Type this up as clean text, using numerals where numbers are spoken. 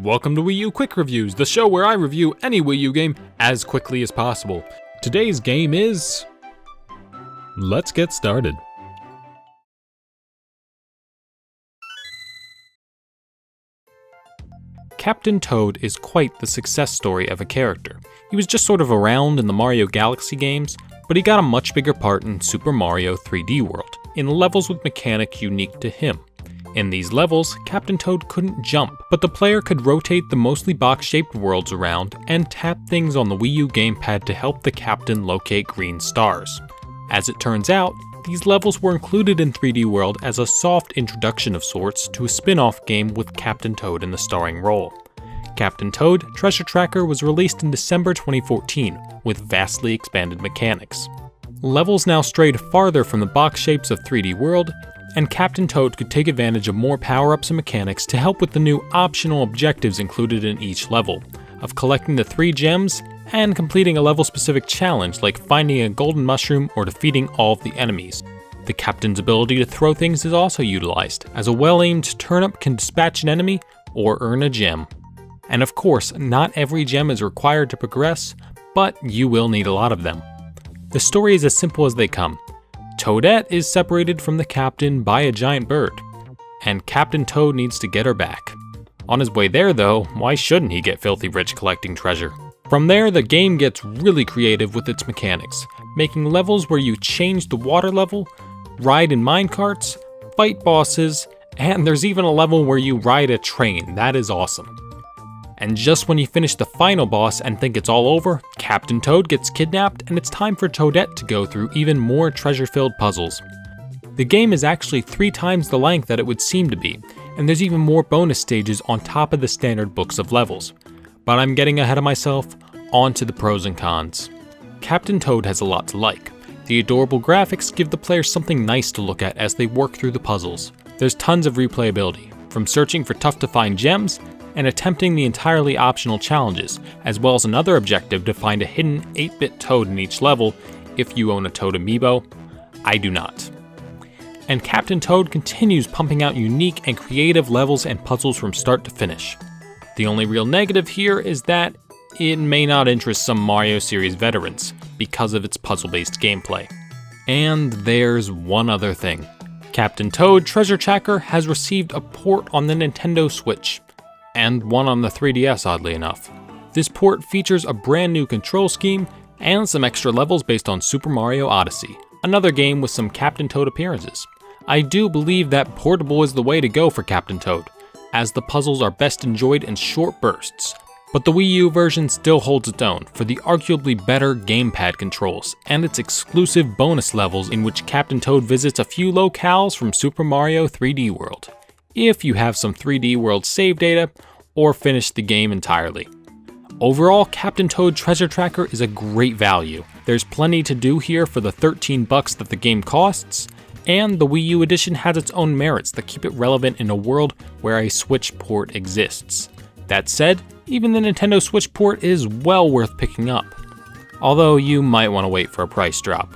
Welcome to Wii U Quick Reviews, the show where I review any Wii U game as quickly as possible. Today's game is... Let's get started. Captain Toad is quite the success story of a character. He was just sort of around in the Mario Galaxy games, but he got a much bigger part in Super Mario 3D World, in levels with mechanics unique to him. In these levels, Captain Toad couldn't jump, but the player could rotate the mostly box-shaped worlds around and tap things on the Wii U gamepad to help the captain locate green stars. As it turns out, these levels were included in 3D World as a soft introduction of sorts to a spin-off game with Captain Toad in the starring role. Captain Toad Treasure Tracker was released in December 2014 with vastly expanded mechanics. Levels now strayed farther from the box shapes of 3D World, and Captain Toad could take advantage of more power-ups and mechanics to help with the new optional objectives included in each level, of collecting the 3 gems and completing a level-specific challenge like finding a golden mushroom or defeating all of the enemies. The captain's ability to throw things is also utilized, as a well-aimed turnip can dispatch an enemy or earn a gem. And of course, not every gem is required to progress, but you will need a lot of them. The story is as simple as they come. Toadette is separated from the captain by a giant bird, and Captain Toad needs to get her back. On his way there though, why shouldn't he get filthy rich collecting treasure? From there, the game gets really creative with its mechanics, making levels where you change the water level, ride in minecarts, fight bosses, and there's even a level where you ride a train. That is awesome. And just when you finish the final boss and think it's all over, Captain Toad gets kidnapped and it's time for Toadette to go through even more treasure-filled puzzles. The game is actually 3 times the length that it would seem to be, and there's even more bonus stages on top of the standard books of levels. But I'm getting ahead of myself, on to the pros and cons. Captain Toad has a lot to like. The adorable graphics give the player something nice to look at as they work through the puzzles. There's tons of replayability, from searching for tough-to-find gems and attempting the entirely optional challenges, as well as another objective to find a hidden 8-bit Toad in each level if you own a Toad amiibo. I do not. And Captain Toad continues pumping out unique and creative levels and puzzles from start to finish. The only real negative here is that it may not interest some Mario series veterans because of its puzzle-based gameplay. And there's one other thing. Captain Toad Treasure Tracker has received a port on the Nintendo Switch, and one on the 3DS oddly enough. This port features a brand new control scheme and some extra levels based on Super Mario Odyssey, another game with some Captain Toad appearances. I do believe that portable is the way to go for Captain Toad, as the puzzles are best enjoyed in short bursts, but the Wii U version still holds its own for the arguably better gamepad controls and its exclusive bonus levels in which Captain Toad visits a few locales from Super Mario 3D World, if you have some 3D World save data or finish the game entirely. Overall, Captain Toad Treasure Tracker is a great value. There's plenty to do here for the $13 that the game costs, and the Wii U edition has its own merits that keep it relevant in a world where a Switch port exists. That said, even the Nintendo Switch port is well worth picking up, although you might want to wait for a price drop.